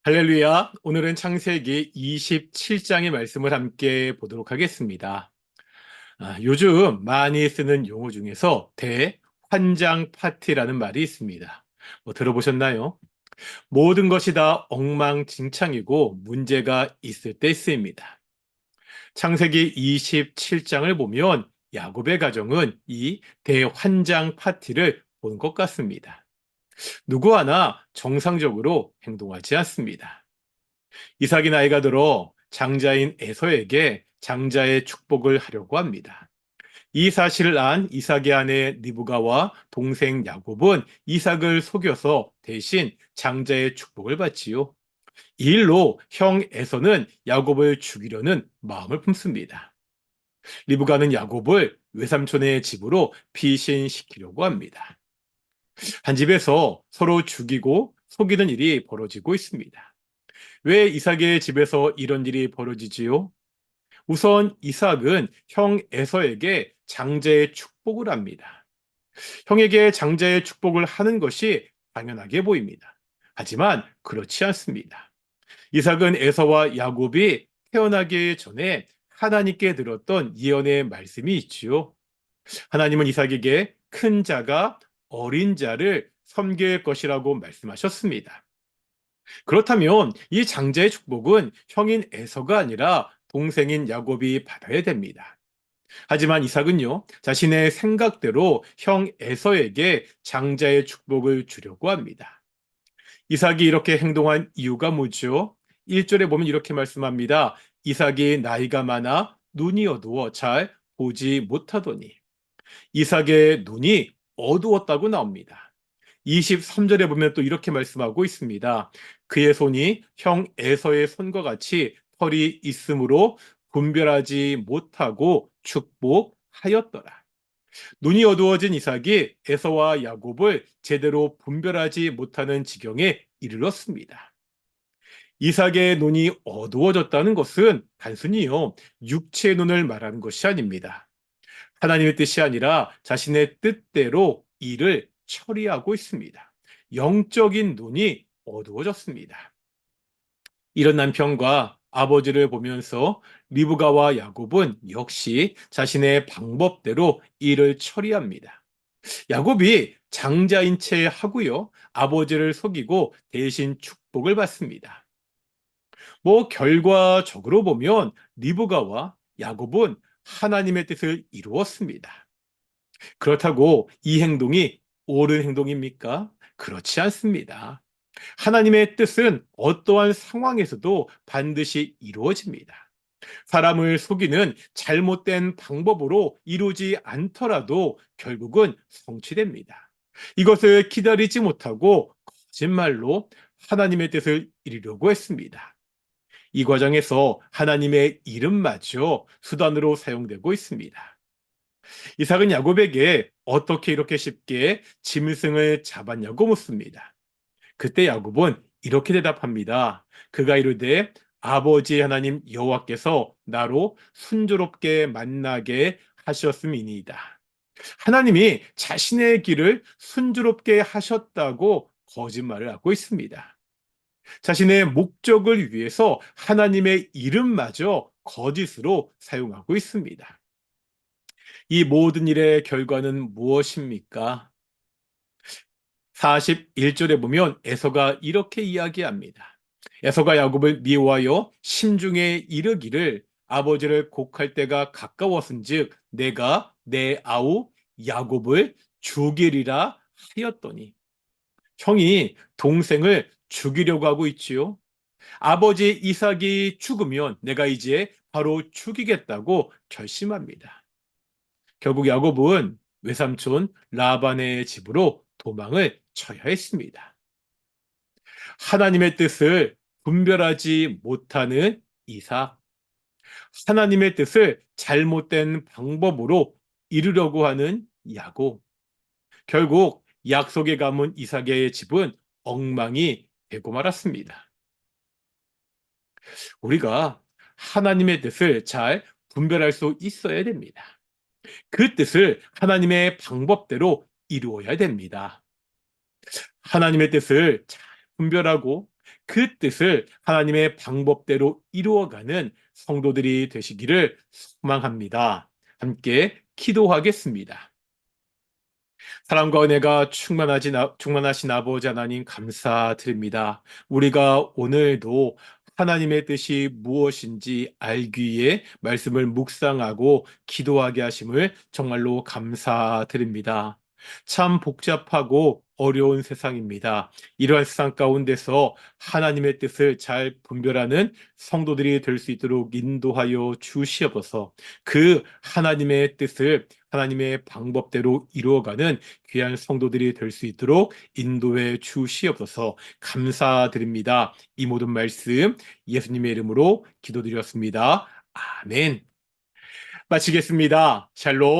할렐루야. 오늘은 창세기 27장의 말씀을 함께 보도록 하겠습니다. 요즘 많이 쓰는 용어 중에서 대환장 파티라는 말이 있습니다. 들어보셨나요? 모든 것이 다 엉망진창이고 문제가 있을 때 쓰입니다. 창세기 27장을 보면 야곱의 가정은 이 대환장 파티를 본 것 같습니다. 누구 하나 정상적으로 행동하지 않습니다. 이삭이 나이가 들어 장자인 에서에게 장자의 축복을 하려고 합니다. 이 사실을 안 이삭의 아내 리브가와 동생 야곱은 이삭을 속여서 대신 장자의 축복을 받지요. 이 일로 형 에서는 야곱을 죽이려는 마음을 품습니다. 리브가는 야곱을 외삼촌의 집으로 피신시키려고 합니다. 한 집에서 서로 죽이고 속이는 일이 벌어지고 있습니다. 왜 이삭의 집에서 이런 일이 벌어지지요? 우선 이삭은 형 에서에게 장자의 축복을 합니다. 형에게 장자의 축복을 하는 것이 당연하게 보입니다. 하지만 그렇지 않습니다. 이삭은 에서와 야곱이 태어나기 전에 하나님께 들었던 예언의 말씀이 있지요. 하나님은 이삭에게 큰 자가 어린 자를 섬길 것이라고 말씀하셨습니다. 그렇다면 이 장자의 축복은 형인 에서가 아니라 동생인 야곱이 받아야 됩니다. 하지만 이삭은요, 자신의 생각대로 형 에서에게 장자의 축복을 주려고 합니다. 이삭이 이렇게 행동한 이유가 뭐죠? 1절에 보면 이렇게 말씀합니다. 이삭이 나이가 많아 눈이 어두워 잘 보지 못하더니. 이삭의 눈이 어두웠다고 나옵니다. 23절에 보면 또 이렇게 말씀하고 있습니다. 그의 손이 형 에서의 손과 같이 털이 있으므로 분별하지 못하고 축복하였더라. 눈이 어두워진 이삭이 에서와 야곱을 제대로 분별하지 못하는 지경에 이르렀습니다. 이삭의 눈이 어두워졌다는 것은 단순히요, 육체의 눈을 말하는 것이 아닙니다. 하나님의 뜻이 아니라 자신의 뜻대로 일을 처리하고 있습니다. 영적인 눈이 어두워졌습니다. 이런 남편과 아버지를 보면서 리브가와 야곱은 역시 자신의 방법대로 일을 처리합니다. 야곱이 장자인 채 하고요, 아버지를 속이고 대신 축복을 받습니다. 결과적으로 보면 리브가와 야곱은 하나님의 뜻을 이루었습니다. 그렇다고 이 행동이 옳은 행동입니까? 그렇지 않습니다. 하나님의 뜻은 어떠한 상황에서도 반드시 이루어집니다. 사람을 속이는 잘못된 방법으로 이루지 않더라도 결국은 성취됩니다. 이것을 기다리지 못하고 거짓말로 하나님의 뜻을 이루려고 했습니다. 이 과정에서 하나님의 이름마저 수단으로 사용되고 있습니다. 이삭은 야곱에게 어떻게 이렇게 쉽게 짐승을 잡았냐고 묻습니다. 그때 야곱은 이렇게 대답합니다. 그가 이르되 아버지 하나님 여호와께서 나로 순조롭게 만나게 하셨음이니이다. 하나님이 자신의 길을 순조롭게 하셨다고 거짓말을 하고 있습니다. 자신의 목적을 위해서 하나님의 이름마저 거짓으로 사용하고 있습니다. 이 모든 일의 결과는 무엇입니까? 41절에 보면 에서가 이렇게 이야기합니다. 에서가 야곱을 미워하여 심중에 이르기를 아버지를 곡할 때가 가까웠은즉 내가 내 아우 야곱을 죽이리라 하였더니 형이 동생을 죽이려고 하고 있지요. 아버지 이삭이 죽으면 내가 이제 바로 죽이겠다고 결심합니다. 결국 야곱은 외삼촌 라반의 집으로 도망을 쳐야 했습니다. 하나님의 뜻을 분별하지 못하는 이삭, 하나님의 뜻을 잘못된 방법으로 이루려고 하는 야곱, 결국 약속에 가문 이삭의 집은 엉망이 되고 말았습니다. 우리가 하나님의 뜻을 잘 분별할 수 있어야 됩니다. 그 뜻을 하나님의 방법대로 이루어야 됩니다. 하나님의 뜻을 잘 분별하고 그 뜻을 하나님의 방법대로 이루어가는 성도들이 되시기를 소망합니다. 함께 기도하겠습니다. 사랑과 은혜가 충만하신 아버지 하나님 감사드립니다. 우리가 오늘도 하나님의 뜻이 무엇인지 알기 위해 말씀을 묵상하고 기도하게 하심을 정말로 감사드립니다. 참 복잡하고 어려운 세상입니다. 이러한 세상 가운데서 하나님의 뜻을 잘 분별하는 성도들이 될 수 있도록 인도하여 주시옵소서. 그 하나님의 뜻을 하나님의 방법대로 이루어가는 귀한 성도들이 될 수 있도록 인도해 주시옵소서. 감사드립니다. 이 모든 말씀 예수님의 이름으로 기도드렸습니다. 아멘. 마치겠습니다. 샬롬.